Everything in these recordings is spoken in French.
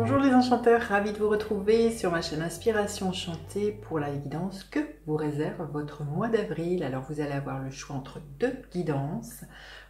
Bonjour les enchanteurs, ravi de vous retrouver sur ma chaîne Inspiration Enchantée pour la guidance que vous réserve votre mois d'avril. Alors vous allez avoir le choix entre deux guidances.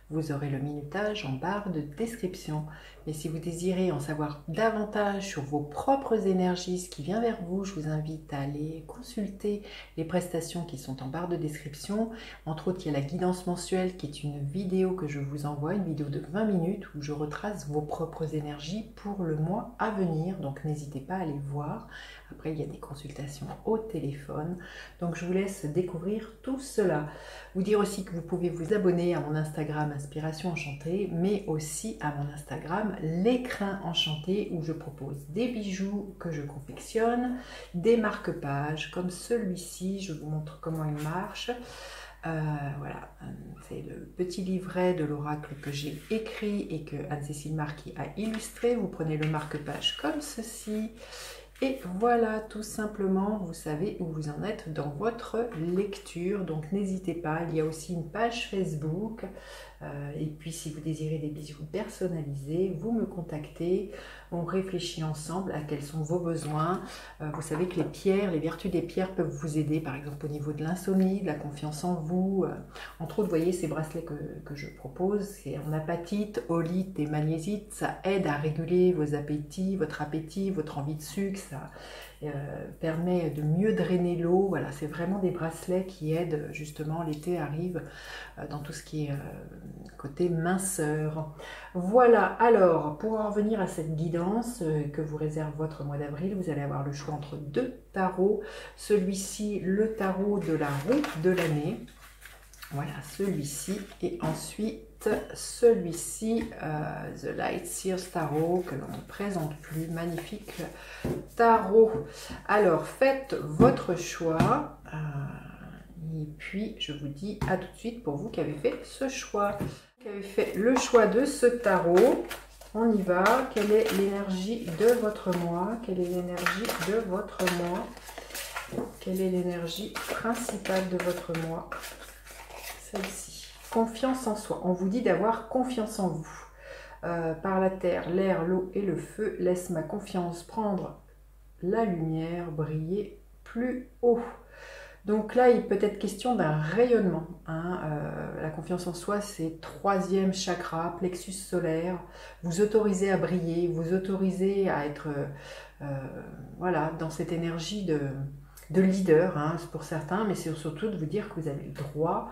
Vous aurez le minutage en barre de description. Mais si vous désirez en savoir davantage sur vos propres énergies, ce qui vient vers vous, je vous invite à aller consulter les prestations qui sont en barre de description. Entre autres, il y a la guidance mensuelle qui est une vidéo que je vous envoie, une vidéo de 20 minutes où je retrace vos propres énergies pour le mois à venir. Donc n'hésitez pas à aller voir. Après, il y a des consultations au téléphone. Donc je vous laisse découvrir tout cela. Vous dire aussi que vous pouvez vous abonner à mon Instagram Inspiration Enchantée, mais aussi à mon Instagram L'écrin enchanté, où je propose des bijoux que je confectionne, des marque-pages comme celui-ci. Je vous montre comment il marche. Voilà, c'est le petit livret de l'oracle que j'ai écrit et que Anne-Cécile Marquis a illustré. Vous prenez le marque-page comme ceci. Et voilà, tout simplement, vous savez où vous en êtes dans votre lecture. Donc n'hésitez pas, il y a aussi une page Facebook. Et puis si vous désirez des bijoux personnalisés, vous me contactez. On réfléchit ensemble à quels sont vos besoins. Vous savez que les pierres, les vertus des pierres peuvent vous aider, par exemple au niveau de l'insomnie, de la confiance en vous. Entre autres, vous voyez ces bracelets que je propose, c'est en apatite, olite et magnésite. Ça aide à réguler vos appétits, votre envie de sucre. Ça permet de mieux drainer l'eau. Voilà, c'est vraiment des bracelets qui aident, justement, l'été arrive, dans tout ce qui est côté minceur. Voilà, alors pour en revenir à cette guidance que vous réserve votre mois d'avril, vous allez avoir le choix entre deux tarots. Celui-ci, le tarot de la roue de l'année. Voilà, celui-ci, et ensuite celui-ci, The Light Seers Tarot, que l'on ne présente plus, magnifique tarot. Alors, faites votre choix, et puis je vous dis à tout de suite pour vous qui avez fait ce choix. Qui avez fait le choix de ce tarot, on y va. Quelle est l'énergie de votre mois? Quelle est l'énergie de votre mois? Quelle est l'énergie principale de votre mois? Celle-ci. Confiance en soi. On vous dit d'avoir confiance en vous. Par la terre, l'air, l'eau et le feu, laisse ma confiance prendre la lumière, briller plus haut. Donc là, il peut être question d'un rayonnement. La confiance en soi, c'est troisième chakra, plexus solaire. Vous autorisez à briller, vous autorisez à être voilà, dans cette énergie de leader, pour certains, mais c'est surtout de vous dire que vous avez le droit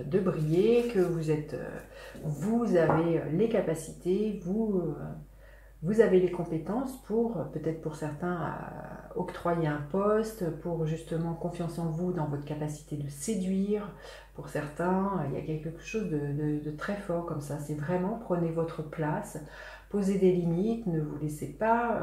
de briller, que vous avez les capacités, vous avez les compétences pour, peut-être pour certains, octroyer un poste, pour justement confiance en vous dans votre capacité de séduire. Pour certains, il y a quelque chose de très fort comme ça. C'est vraiment, prenez votre place, posez des limites, ne vous laissez pas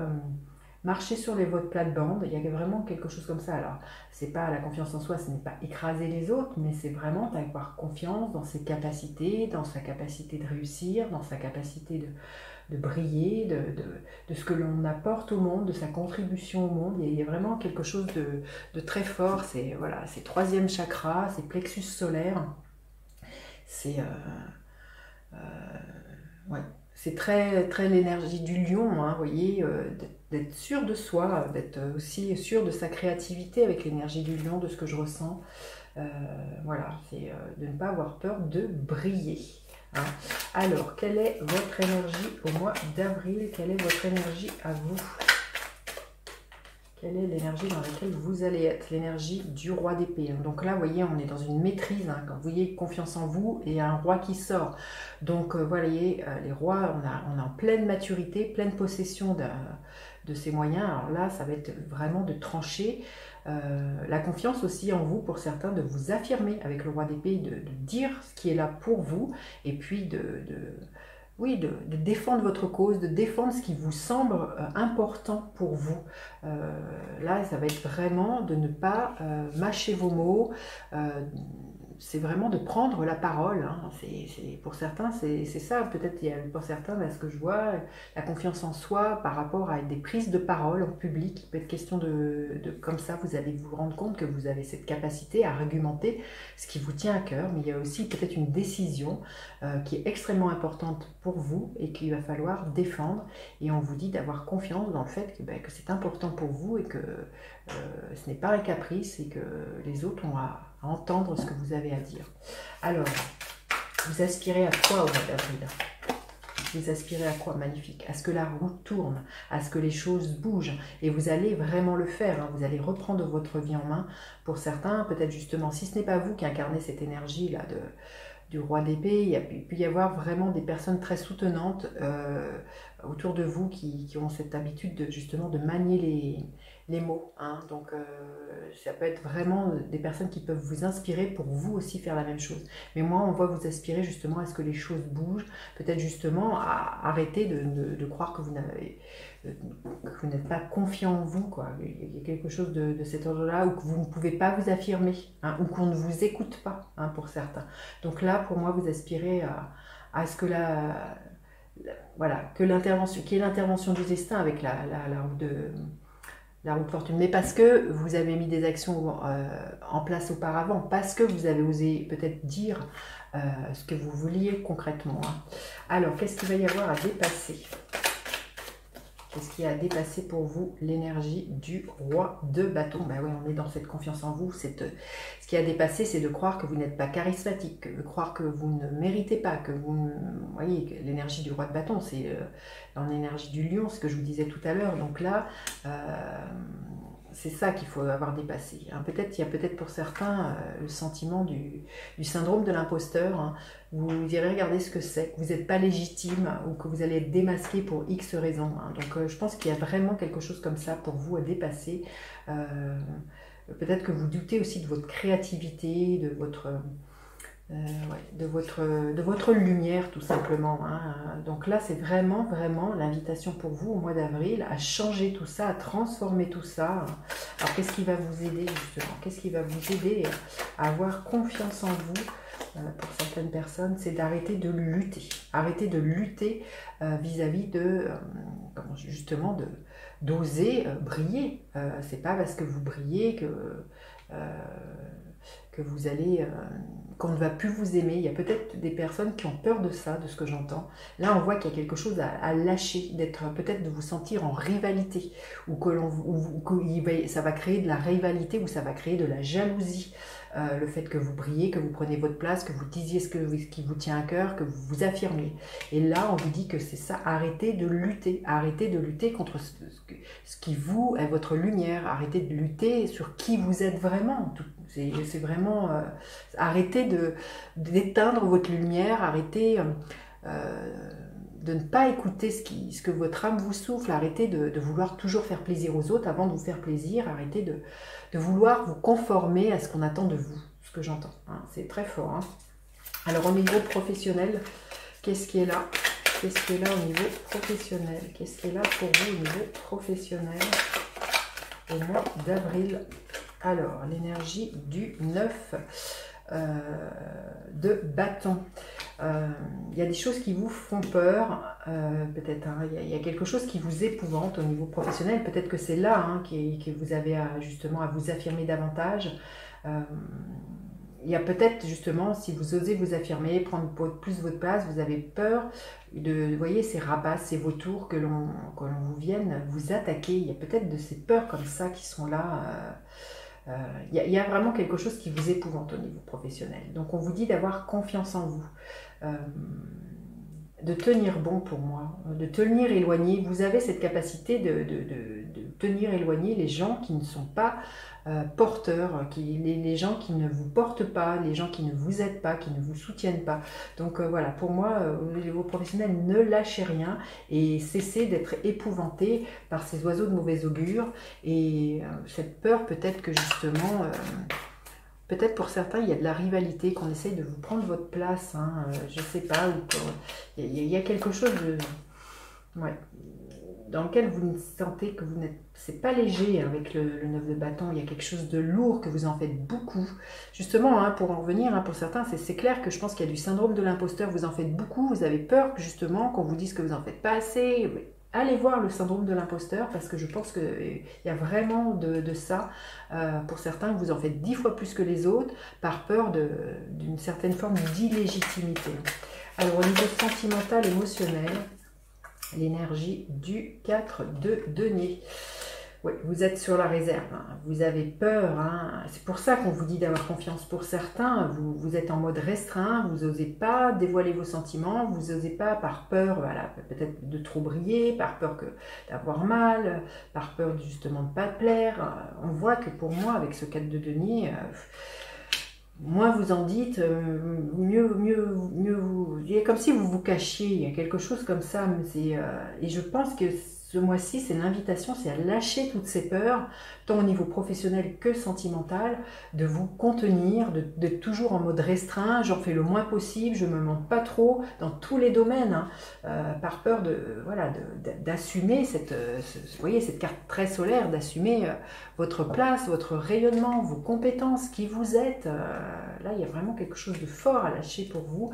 marcher sur les voies de plate-bande. Il y a vraiment quelque chose comme ça. Alors, c'est pas la confiance en soi, ce n'est pas écraser les autres, mais c'est vraiment avoir confiance dans ses capacités, dans sa capacité de réussir, dans sa capacité de briller, de ce que l'on apporte au monde, de sa contribution au monde. Il y a vraiment quelque chose de très fort. C'est voilà, c'est troisième chakra, c'est plexus solaire. C'est ouais, c'est très, très l'énergie du lion, vous voyez, d'être sûr de soi, d'être aussi sûr de sa créativité avec l'énergie du lion, de ce que je ressens. Voilà, c'est de ne pas avoir peur de briller. Alors, quelle est votre énergie au mois d'avril? Quelle est votre énergie à vous? Quelle est l'énergie dans laquelle vous allez être? L'énergie du roi d'épée. Donc là, vous voyez, on est dans une maîtrise. Quand vous voyez confiance en vous et un roi qui sort. Donc, vous voyez, les rois, on est en pleine maturité, pleine possession de ses moyens. Alors là, ça va être vraiment de trancher. La confiance aussi en vous, pour certains, de vous affirmer avec le roi d'épée, de dire ce qui est là pour vous, et puis oui, de défendre votre cause, de défendre ce qui vous semble important pour vous. Là, ça va être vraiment de ne pas mâcher vos mots, c'est vraiment de prendre la parole. Hein. Pour certains, c'est ça. Peut-être pour certains, là, ce que je vois, la confiance en soi par rapport à des prises de parole en public. Il peut être question comme ça, vous allez vous rendre compte que vous avez cette capacité à argumenter ce qui vous tient à cœur. Mais il y a aussi peut-être une décision qui est extrêmement importante pour vous et qu'il va falloir défendre. Et on vous dit d'avoir confiance dans le fait que c'est important pour vous et que ce n'est pas un caprice et que les autres ont à entendre ce que vous avez à dire. Alors, vous aspirez à quoi au mois d'avril? Vous aspirez à quoi? Magnifique. À ce que la roue tourne, à ce que les choses bougent. Et vous allez vraiment le faire. Hein. Vous allez reprendre votre vie en main. Pour certains, peut-être justement, si ce n'est pas vous qui incarnez cette énergie-là du roi d'épée, il peut y avoir vraiment des personnes très soutenantes autour de vous qui ont cette habitude justement de manier les mots. Hein. Donc ça peut être vraiment des personnes qui peuvent vous inspirer pour vous aussi faire la même chose. Mais moi, on voit vous aspirer justement à ce que les choses bougent, peut-être justement à arrêter de croire que vous n'êtes pas confiant en vous, quoi. Il y a quelque chose de cet ordre-là, ou que vous ne pouvez pas vous affirmer, hein, ou qu'on ne vous écoute pas, hein, pour certains. Donc là, pour moi, vous aspirez à ce que voilà, qu'il y ait l'intervention du destin avec la roue de fortune, mais parce que vous avez mis des actions en place auparavant, parce que vous avez osé peut-être dire ce que vous vouliez concrètement. Hein. Alors, qu'est-ce qu'il va y avoir à dépasser? Qu'est-ce qui a dépassé pour vous l'énergie du roi de bâton? Ben oui, on est dans cette confiance en vous. Ce qui a dépassé, c'est de croire que vous n'êtes pas charismatique, de croire que vous ne méritez pas, que vous voyez, l'énergie du roi de bâton, c'est dans l'énergie du lion, ce que je vous disais tout à l'heure. Donc là, c'est ça qu'il faut avoir dépassé. Hein. Il y a peut-être pour certains le sentiment du syndrome de l'imposteur. Hein. Vous irez regarder ce que c'est, que vous n'êtes pas légitime ou que vous allez être démasqué pour X raisons. Hein. Donc je pense qu'il y a vraiment quelque chose comme ça pour vous à dépasser. Peut-être que vous doutez aussi de votre créativité, de votre lumière tout simplement. Hein. Donc là, c'est vraiment l'invitation pour vous au mois d'avril à changer tout ça, à transformer tout ça. Alors qu'est-ce qui va vous aider justement? Qu'est-ce qui va vous aider à avoir confiance en vous? Pour certaines personnes, c'est d'arrêter de lutter. Arrêter de lutter vis-à-vis justement d'oser briller. C'est pas parce que vous brillez que vous allez, qu'on ne va plus vous aimer. Il y a peut-être des personnes qui ont peur de ça, de ce que j'entends. Là, on voit qu'il y a quelque chose à lâcher, peut-être de vous sentir en rivalité, ou ça va créer de la rivalité, ou ça va créer de la jalousie. Le fait que vous brillez, que vous prenez votre place, que vous disiez ce qui vous tient à cœur, que vous vous affirmiez. Et là, on vous dit que c'est ça, arrêtez de lutter contre ce qui vous est votre lumière, arrêtez de lutter sur qui vous êtes vraiment. C'est vraiment, arrêtez d'éteindre votre lumière, arrêtez de ne pas écouter ce que votre âme vous souffle, arrêtez de vouloir toujours faire plaisir aux autres avant de vous faire plaisir, arrêtez de vouloir vous conformer à ce qu'on attend de vous, ce que j'entends. Hein, c'est très fort. Hein. Alors au niveau professionnel, qu'est-ce qui est là? Qu'est-ce qui est là au niveau professionnel? Qu'est-ce qui est là pour vous au niveau professionnel au mois d'avril? Alors, l'énergie du 9 de bâton. Il y a des choses qui vous font peur, peut-être. Hein, il y a quelque chose qui vous épouvante au niveau professionnel. Peut-être que c'est là hein, que vous avez justement à vous affirmer davantage. Il y a peut-être justement, si vous osez vous affirmer, prendre plus votre place, vous avez peur vous voyez, ces rapaces, ces vautours que l'on vous vienne vous attaquer. Il y a peut-être de ces peurs comme ça qui sont là. Il y a vraiment quelque chose qui vous épouvante au niveau professionnel. Donc on vous dit d'avoir confiance en vous, de tenir bon pour moi, de tenir éloigné. Vous avez cette capacité de tenir éloigné les gens qui ne sont pas porteurs, les gens qui ne vous portent pas, les gens qui ne vous aident pas, qui ne vous soutiennent pas. Donc voilà, pour moi, au niveau professionnel, ne lâchez rien et cessez d'être épouvanté par ces oiseaux de mauvais augure et cette peur peut-être que justement... peut-être pour certains, il y a de la rivalité, qu'on essaye de vous prendre votre place, hein, je ne sais pas, il y a quelque chose de... Ouais. dans lequel vous sentez que vous n'êtes, c'est pas léger avec le 9 de bâton, il y a quelque chose de lourd, que vous en faites beaucoup. Justement, hein, pour en revenir, hein, pour certains, c'est clair que je pense qu'il y a du syndrome de l'imposteur, vous en faites beaucoup, vous avez peur que justement, qu'on vous dise que vous en faites pas assez. Allez voir le syndrome de l'imposteur parce que je pense qu'il y a vraiment de ça. Pour certains, vous en faites 10 fois plus que les autres par peur d'une certaine forme d'illégitimité. Alors au niveau sentimental, émotionnel, l'énergie du 4 de denier. Oui, vous êtes sur la réserve, hein. Vous avez peur, hein. C'est pour ça qu'on vous dit d'avoir confiance. Pour certains, vous êtes en mode restreint, vous n'osez pas dévoiler vos sentiments, vous n'osez pas par peur, voilà, peut-être de trop briller, par peur d'avoir mal, par peur justement de ne pas plaire. On voit que pour moi, avec ce 4 de denier, moins vous en dites, mieux vous... Il est comme si vous vous cachiez, il y a quelque chose comme ça. Et je pense que ce mois-ci, c'est l'invitation, c'est à lâcher toutes ces peurs, tant au niveau professionnel que sentimental, de vous contenir, d'être toujours en mode restreint, j'en fais le moins possible, je ne me montre pas trop dans tous les domaines, hein, par peur d'assumer vous voyez, cette carte très solaire, d'assumer votre place, votre rayonnement, vos compétences, qui vous êtes. Là, il y a vraiment quelque chose de fort à lâcher pour vous,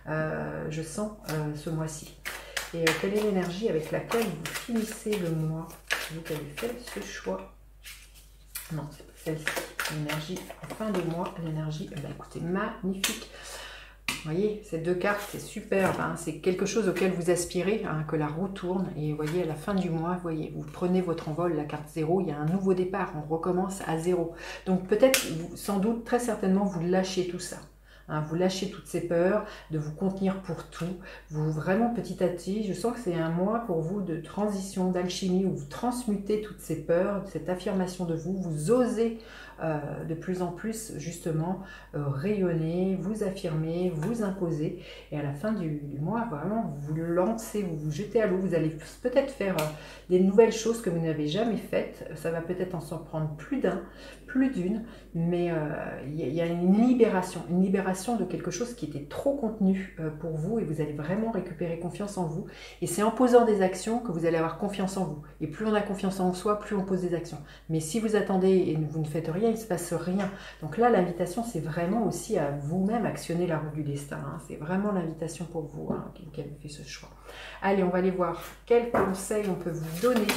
je sens, ce mois-ci. Et quelle est l'énergie avec laquelle vous finissez le mois? Vous avez fait ce choix. Non, c'est pas celle-ci. L'énergie en fin de mois, l'énergie, écoutez, magnifique. Vous voyez, ces deux cartes, c'est superbe. Hein, c'est quelque chose auquel vous aspirez, hein, que la roue tourne. Et vous voyez, à la fin du mois, vous voyez, vous prenez votre envol, la carte 0, il y a un nouveau départ. On recommence à 0. Donc peut-être, sans doute, très certainement, vous lâchez tout ça. Hein, vous lâchez toutes ces peurs, de vous contenir pour tout. Vous vraiment petit à petit, je sens que c'est un mois pour vous de transition, d'alchimie, où vous transmutez toutes ces peurs, cette affirmation de vous, vous osez de plus en plus justement rayonner, vous affirmer, vous imposer. Et à la fin du mois, vraiment, vous lancez, vous vous jetez à l'eau. Vous allez peut-être faire des nouvelles choses que vous n'avez jamais faites. Ça va peut-être en s'en prendre plus d'une, mais il y a une libération de quelque chose qui était trop contenu pour vous, et vous allez vraiment récupérer confiance en vous. Et c'est en posant des actions que vous allez avoir confiance en vous. Et plus on a confiance en soi, plus on pose des actions. Mais si vous attendez et vous ne faites rien, il ne se passe rien. Donc là, l'invitation, c'est vraiment aussi à vous-même actionner la roue du destin. Hein. C'est vraiment l'invitation pour vous, hein, qui avez fait ce choix. Allez, on va aller voir quels conseils on peut vous donner.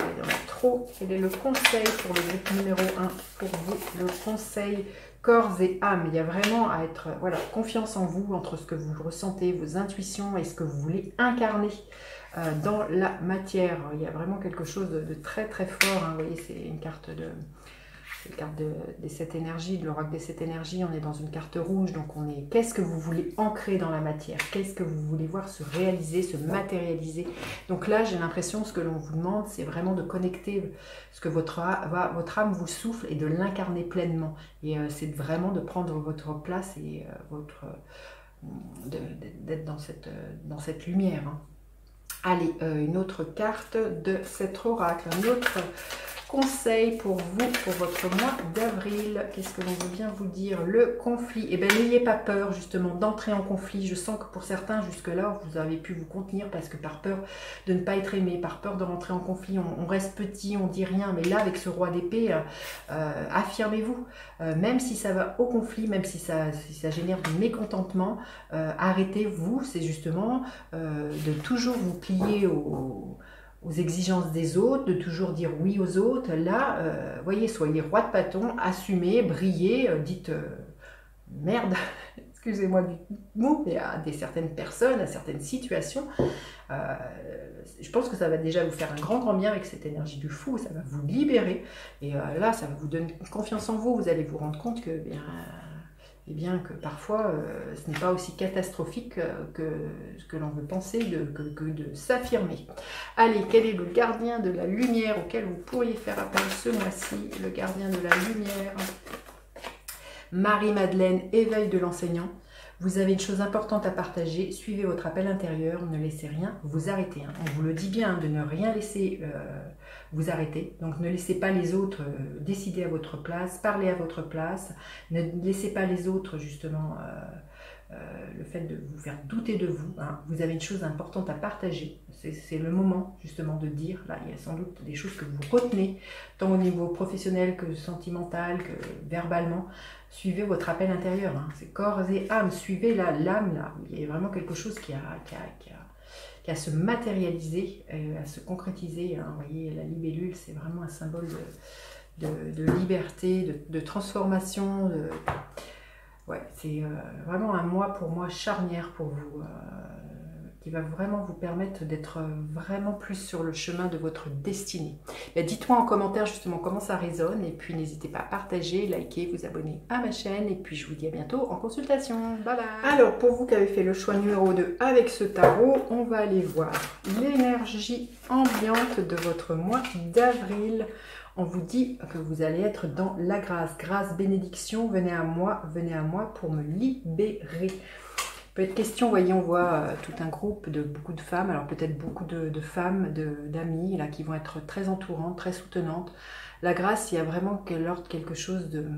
Il y en a trop. Quel est le conseil pour le groupe numéro 1 pour vous? Le conseil corps et âme. Il y a vraiment à être, voilà, confiance en vous, entre ce que vous ressentez, vos intuitions et ce que vous voulez incarner dans la matière. Il y a vraiment quelque chose de très très fort. Hein. Vous voyez, c'est une carte des 7 énergies, de l'oracle des 7 énergies. On est dans une carte rouge, donc on est, qu'est-ce que vous voulez ancrer dans la matière? Qu'est-ce que vous voulez voir se réaliser, se matérialiser? Donc là, j'ai l'impression, ce que l'on vous demande, c'est vraiment de connecter ce que votre âme vous souffle et de l'incarner pleinement. Et c'est vraiment de prendre votre place et d'être dans cette lumière. Hein. Allez, une autre carte de cet oracle, un autre conseil pour vous, pour votre mois d'avril. Qu'est-ce que l'on veut bien vous dire? Le conflit. Eh bien, n'ayez pas peur justement d'entrer en conflit. Je sens que pour certains, jusque-là, vous avez pu vous contenir parce que par peur de ne pas être aimé, par peur de rentrer en conflit, on reste petit, on dit rien. Mais là, avec ce roi d'épée, affirmez-vous. Même si ça va au conflit, même si ça génère du mécontentement, arrêtez-vous. C'est justement de toujours vous plier aux exigences des autres, de toujours dire oui aux autres. Là, voyez, soyez roi de bâton, assumez, brillez, dites merde, excusez-moi du mot, mais à certaines personnes, à certaines situations. Je pense que ça va déjà vous faire un grand bien avec cette énergie du fou, ça va vous libérer. Et là, ça va vous donner confiance en vous. Vous allez vous rendre compte que que parfois, ce n'est pas aussi catastrophique que ce que l'on veut penser, que de s'affirmer. Allez, quel est le gardien de la lumière auquel vous pourriez faire appel ce mois-ci? Le gardien de la lumière. Marie-Madeleine, éveil de l'enseignant. Vous avez une chose importante à partager, suivez votre appel intérieur, ne laissez rien vous arrêter. Hein. On vous le dit bien, de ne rien laisser vous arrêter. Donc ne laissez pas les autres décider à votre place, parler à votre place. Ne laissez pas les autres justement le fait de vous faire douter de vous. Hein. Vous avez une chose importante à partager. C'est le moment justement de dire, là il y a sans doute des choses que vous retenez, tant au niveau professionnel que sentimental, que verbalement. Suivez votre appel intérieur, hein. C'est corps et âme, suivez l'âme là. Il y a vraiment quelque chose qui a à se matérialiser, à se concrétiser. Hein. Vous voyez, la libellule, c'est vraiment un symbole de liberté, de transformation. Ouais, c'est vraiment un mois pour moi charnière pour vous, qui va vraiment vous permettre d'être vraiment plus sur le chemin de votre destinée. Dites-moi en commentaire justement comment ça résonne et puis n'hésitez pas à partager, liker, vous abonner à ma chaîne et puis je vous dis à bientôt en consultation. Bye bye. Alors pour vous qui avez fait le choix numéro 2 avec ce tarot, on va aller voir l'énergie ambiante de votre mois d'avril. On vous dit que vous allez être dans la grâce. Grâce, bénédiction, venez à moi pour me libérer. Peut être question, vous voyez, on voit tout un groupe de beaucoup de femmes, alors peut-être beaucoup de femmes, d'amis, là, qui vont être très entourantes, très soutenantes. La grâce, il y a vraiment quelque chose de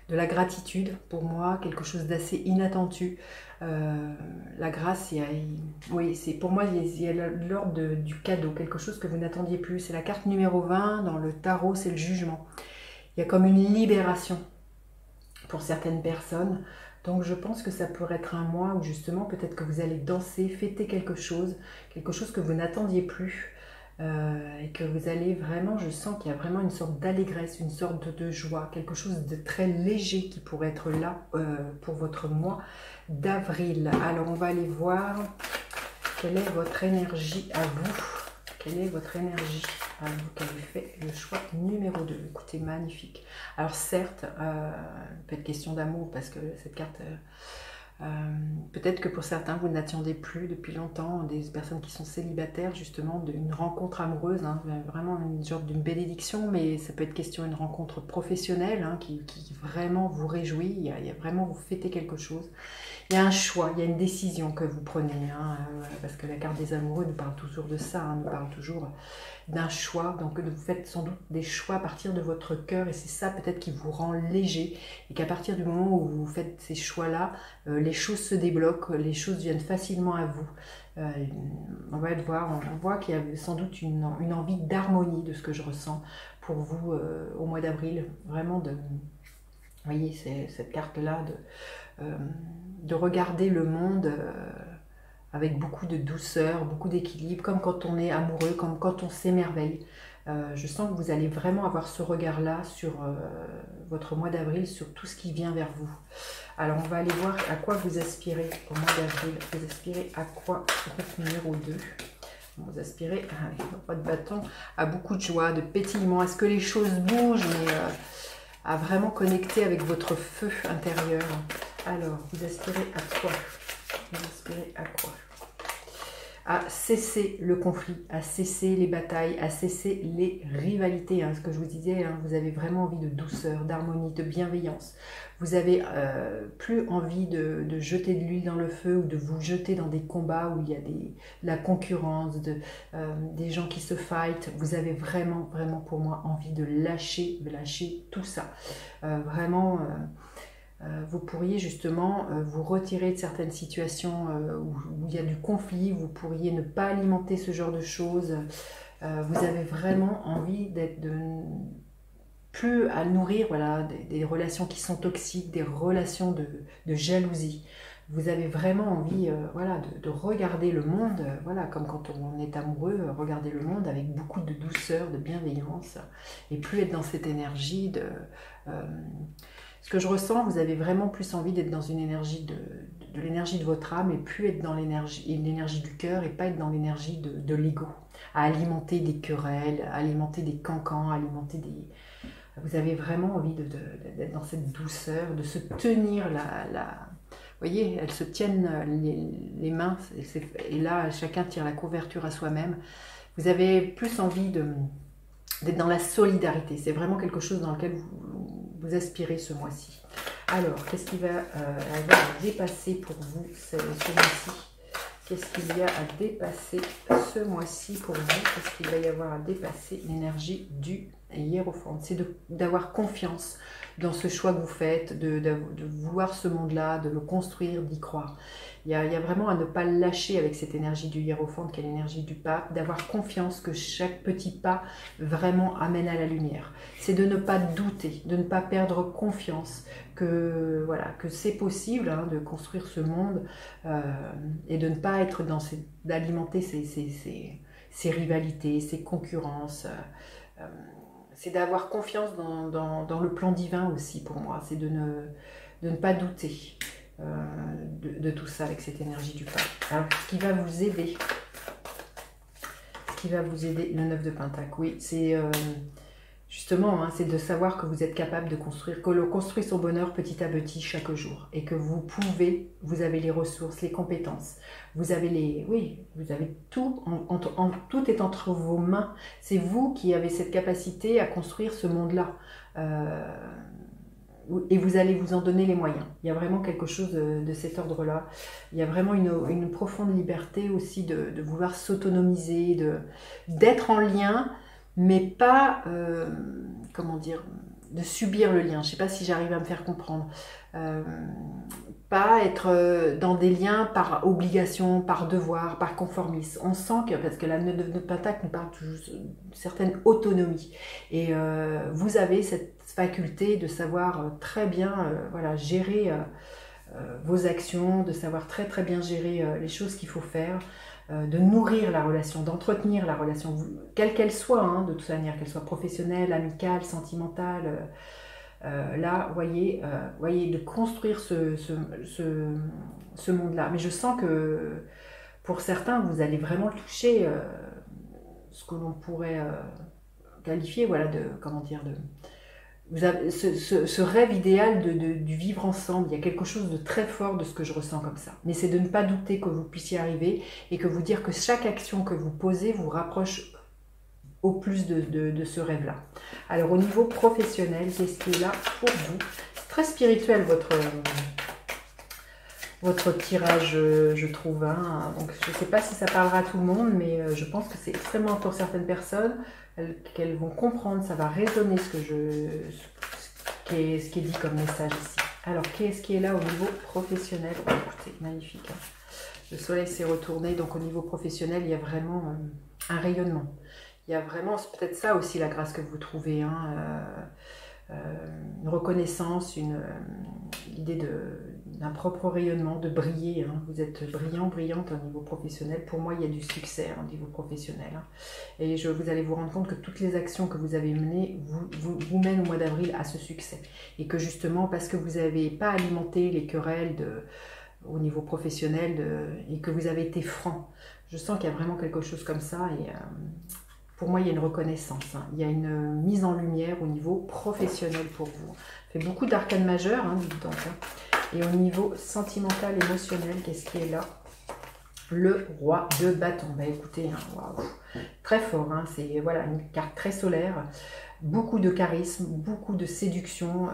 la gratitude pour moi, quelque chose d'assez inattendu. La grâce, oui, c'est pour moi, il y a l'ordre du cadeau, quelque chose que vous n'attendiez plus. C'est la carte numéro 20, dans le tarot, c'est le jugement. Il y a comme une libération pour certaines personnes. Donc je pense que ça pourrait être un mois où justement peut-être que vous allez danser, fêter quelque chose que vous n'attendiez plus. Et que vous allez vraiment, je sens qu'il y a vraiment une sorte d'allégresse, une sorte de joie, quelque chose de très léger qui pourrait être là pour votre mois d'avril. Alors on va aller voir quelle est votre énergie à vous. Quelle est votre énergie à vous qui avez fait le choix numéro 2. Écoutez, magnifique. Alors certes, peut-être question d'amour parce que cette carte... peut-être que pour certains vous n'attendez plus depuis longtemps, des personnes qui sont célibataires justement, d'une rencontre amoureuse, hein, vraiment une sorte d'une bénédiction, mais ça peut être question d'une rencontre professionnelle hein, qui vraiment vous réjouit, il y a vraiment vous fêtez quelque chose. Il y a un choix, il y a une décision que vous prenez, hein, parce que la carte des amoureux nous parle toujours de ça, hein, nous parle toujours d'un choix, donc vous faites sans doute des choix à partir de votre cœur et c'est ça peut-être qui vous rend léger et qu'à partir du moment où vous faites ces choix-là, les choses se débloquent, les choses viennent facilement à vous. On va voir, on voit qu'il y a sans doute une envie d'harmonie de ce que je ressens pour vous au mois d'avril, vraiment de... Vous voyez, c'est cette carte-là de regarder le monde avec beaucoup de douceur, beaucoup d'équilibre, comme quand on est amoureux, comme quand on s'émerveille. Je sens que vous allez vraiment avoir ce regard-là sur votre mois d'avril, sur tout ce qui vient vers vous. Alors, on va aller voir à quoi vous aspirez au mois d'avril. Vous aspirez à quoi? Groupe numéro 2. Vous aspirez, pas de bâton, à beaucoup de joie, de pétillement. Est-ce que les choses bougent, mais à vraiment connecter avec votre feu intérieur? Alors, vous aspirez à quoi? Vous aspirez à quoi? À cesser le conflit, à cesser les batailles, à cesser les rivalités. Hein, ce que je vous disais, hein, vous avez vraiment envie de douceur, d'harmonie, de bienveillance. Vous avez plus envie de jeter de l'huile dans le feu ou de vous jeter dans des combats où il y a de la concurrence, des gens qui se fight. Vous avez vraiment, vraiment pour moi envie de lâcher tout ça. Vraiment... vous pourriez justement vous retirer de certaines situations où il y a du conflit, vous pourriez ne pas alimenter ce genre de choses. Vous avez vraiment envie d'être plus à nourrir voilà, des relations qui sont toxiques, des relations de jalousie. Vous avez vraiment envie voilà, de regarder le monde, voilà, comme quand on est amoureux, regarder le monde avec beaucoup de douceur, de bienveillance, et plus être dans cette énergie de... ce que je ressens, vous avez vraiment plus envie d'être dans une énergie de l'énergie de votre âme et plus être dans l'énergie du cœur et pas être dans l'énergie de l'ego, à alimenter des querelles, à alimenter des cancans, à alimenter des... Vous avez vraiment envie d'être dans cette douceur, de se tenir vous voyez, elles se tiennent les mains et là, chacun tire la couverture à soi-même. Vous avez plus envie d'être dans la solidarité. C'est vraiment quelque chose dans lequel vous aspirez ce mois-ci. Alors, qu'est-ce qui va avoir à dépasser pour vous ce mois-ci? Qu'est-ce qu'il y a à dépasser ce mois-ci pour vous? Qu'est-ce qu'il va y avoir à dépasser? L'énergie du Hiérophante, c'est d'avoir confiance dans ce choix que vous faites, de vouloir ce monde-là, de le construire, d'y croire. Il y a vraiment à ne pas lâcher avec cette énergie du Hiérophante, qui est l'énergie du pape, d'avoir confiance que chaque petit pas vraiment amène à la lumière. C'est de ne pas douter, de ne pas perdre confiance, que voilà, que c'est possible hein, de construire ce monde et de ne pas être d'alimenter ces rivalités, ces concurrences. C'est d'avoir confiance dans le plan divin aussi pour moi, c'est de ne pas douter de tout ça avec cette énergie du pape. Alors, ce qui va vous aider, le 9 de Pentacle, oui, c'est justement, hein, c'est de savoir que vous êtes capable de construire, que l'on construit son bonheur petit à petit chaque jour et que vous avez les ressources, les compétences, vous avez tout, tout est entre vos mains. C'est vous qui avez cette capacité à construire ce monde-là. Et vous allez vous en donner les moyens. Il y a vraiment quelque chose de cet ordre-là. Il y a vraiment une profonde liberté aussi de vouloir s'autonomiser, d'être en lien, mais pas, comment dire, de subir le lien. Je ne sais pas si j'arrive à me faire comprendre. Pas être dans des liens par obligation, par devoir, par conformisme. On sent que, parce que la 9 de Pentacle nous parle d'une certaine autonomie. Et vous avez cette faculté de savoir très bien voilà, gérer vos actions, de savoir très très bien gérer les choses qu'il faut faire, de nourrir la relation, d'entretenir la relation, quelle qu'elle soit, hein, de toute manière, qu'elle soit professionnelle, amicale, sentimentale. Là, voyez, de construire ce monde-là. Mais je sens que pour certains, vous allez vraiment toucher ce que l'on pourrait qualifier, voilà, vous avez ce rêve idéal du vivre ensemble. Il y a quelque chose de très fort de ce que je ressens comme ça. Mais c'est de ne pas douter que vous puissiez arriver et que vous dire que chaque action que vous posez vous rapproche au plus de ce rêve-là. Alors au niveau professionnel, qu'est-ce qui est là pour vous? C'est très spirituel votre tirage, je trouve. Hein. Donc je ne sais pas si ça parlera à tout le monde, mais je pense que c'est extrêmement pour certaines personnes qu'elles vont comprendre, ça va résonner ce qui est dit comme message ici. Alors qu'est-ce qui est là au niveau professionnel? Oh, écoutez, magnifique. Hein. Le soleil s'est retourné, donc au niveau professionnel, il y a vraiment un rayonnement. Il y a vraiment, c'est peut-être ça aussi la grâce que vous trouvez, hein, une reconnaissance, l'idée d'un propre rayonnement, de briller. Hein. Vous êtes brillant, brillante au niveau professionnel. Pour moi, il y a du succès au niveau professionnel. Hein. Et vous allez vous rendre compte que toutes les actions que vous avez menées vous mènent au mois d'avril à ce succès. Et que justement, parce que vous n'avez pas alimenté les querelles au niveau professionnel et que vous avez été franc, je sens qu'il y a vraiment quelque chose comme ça. Et pour moi, il y a une reconnaissance, hein. Il y a une mise en lumière au niveau professionnel pour vous. Ça fait beaucoup d'arcanes majeures, hein, dites donc, hein. Et au niveau sentimental, émotionnel, qu'est-ce qui est là? Le roi de bâton. Bah écoutez, hein, waouh, très fort, hein, c'est voilà, une carte très solaire, beaucoup de charisme, beaucoup de séduction,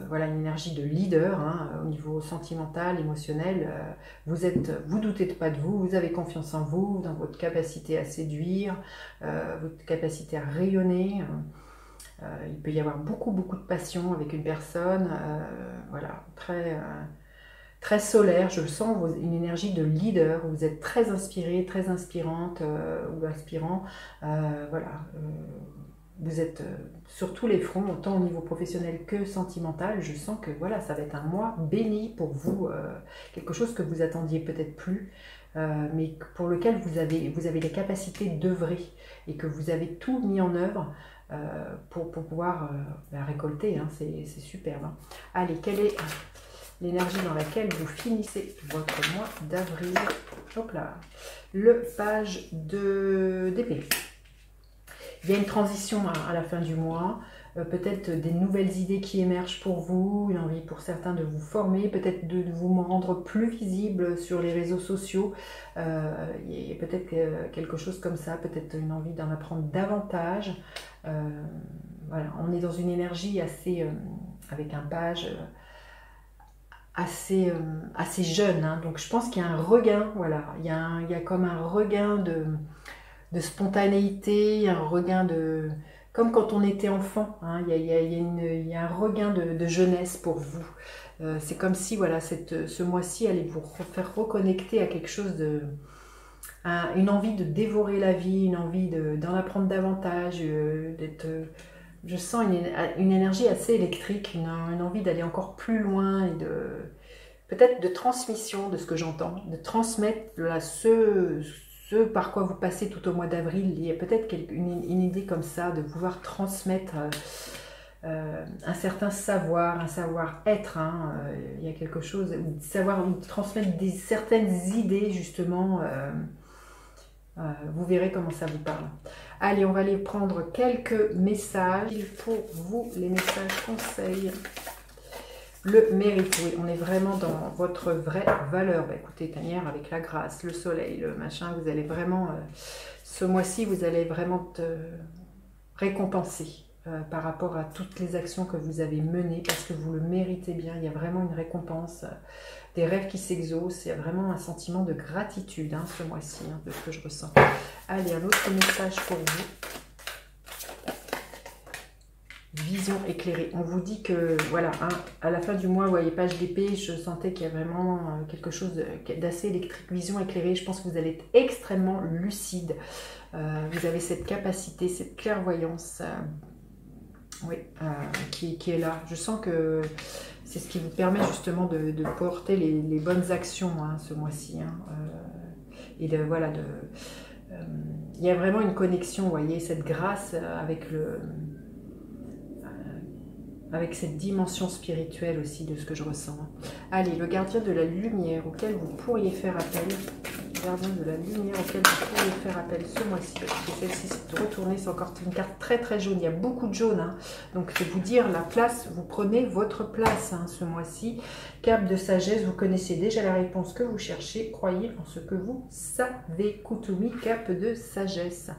voilà, une énergie de leader hein, au niveau sentimental, émotionnel. Vous doutez pas de vous, vous avez confiance en vous, dans votre capacité à séduire, votre capacité à rayonner. Il peut y avoir beaucoup de passion avec une personne, voilà, très solaire. Je sens une énergie de leader, vous êtes très inspiré, très inspirante ou inspirant, voilà. Vous êtes sur tous les fronts, autant au niveau professionnel que sentimental. Je sens que voilà, ça va être un mois béni pour vous, quelque chose que vous attendiez peut-être plus, mais pour lequel vous avez les capacités d'œuvrer et que vous avez tout mis en œuvre pour pouvoir récolter. Hein, c'est superbe. Hein. Allez, quelle est l'énergie dans laquelle vous finissez votre mois d'avril? Hop là, le page d'épée. Il y a une transition à la fin du mois, peut-être des nouvelles idées qui émergent pour vous, une envie pour certains de vous former, peut-être de vous rendre plus visible sur les réseaux sociaux, il y a peut-être quelque chose comme ça, peut-être une envie d'en apprendre davantage. Voilà, on est dans une énergie assez, avec un page assez jeune, hein, donc je pense qu'il y a un regain, voilà, il y a comme un regain de spontanéité, un regain comme quand on était enfant, hein, il y a un regain de jeunesse pour vous. C'est comme si voilà, ce mois-ci allait vous faire reconnecter à quelque chose une envie de dévorer la vie, une envie d'en apprendre davantage, je sens une énergie assez électrique, une envie d'aller encore plus loin et peut-être de transmission de ce que j'entends, de transmettre là, ce par quoi vous passez tout au mois d'avril. Il y a peut-être une idée comme ça, de pouvoir transmettre un certain savoir, un savoir-être. Hein, il y a quelque chose, savoir transmettre certaines idées justement. Vous verrez comment ça vous parle. Allez, on va aller prendre quelques messages pour vous, les messages conseils. Le mérite, oui, on est vraiment dans votre vraie valeur. Bah, écoutez, Tanière, avec la grâce, le soleil, le machin, vous allez vraiment, ce mois-ci, vous allez vraiment te récompenser par rapport à toutes les actions que vous avez menées, parce que vous le méritez bien. Il y a vraiment une récompense, des rêves qui s'exaucent. Il y a vraiment un sentiment de gratitude hein, ce mois-ci, hein, de ce que je ressens. Allez, un autre message pour vous. Vision éclairée. On vous dit que, voilà, hein, à la fin du mois, vous voyez, page d'épée, je sentais qu'il y a vraiment quelque chose d'assez électrique. Vision éclairée, je pense que vous allez être extrêmement lucide. Vous avez cette capacité, cette clairvoyance oui, qui est là. Je sens que c'est ce qui vous permet justement de porter les bonnes actions hein, ce mois-ci. Hein, et de, voilà, il y a vraiment une connexion, vous voyez, cette grâce avec cette dimension spirituelle aussi de ce que je ressens. Allez, le gardien de la lumière auquel vous pourriez faire appel. Gardien de la lumière auquel vous pourriez faire appel ce mois-ci. Celle-ci s'est retournée, c'est encore une carte très très jaune. Il y a beaucoup de jaune. Hein. Donc c'est vous dire la place, vous prenez votre place hein, ce mois-ci. Cape de sagesse, vous connaissez déjà la réponse que vous cherchez. Croyez en ce que vous savez. Kutumi, cape de sagesse.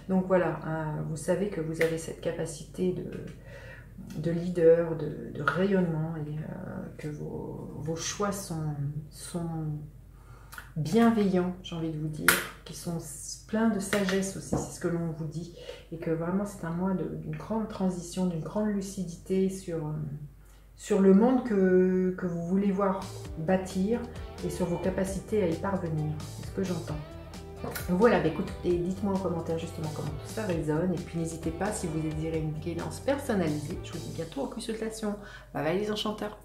Donc voilà, hein, vous savez que vous avez cette capacité de leader, de rayonnement et que vos choix sont bienveillants, j'ai envie de vous dire, qui sont pleins de sagesse aussi, c'est ce que l'on vous dit, et que vraiment c'est un mois d'une grande transition, d'une grande lucidité sur le monde que vous voulez voir bâtir et sur vos capacités à y parvenir, c'est ce que j'entends. Voilà, bah écoutez, dites-moi en commentaire justement comment tout ça résonne. Et puis n'hésitez pas, si vous désirez une guidance personnalisée, je vous dis bientôt en consultation. Bye bye les enchanteurs.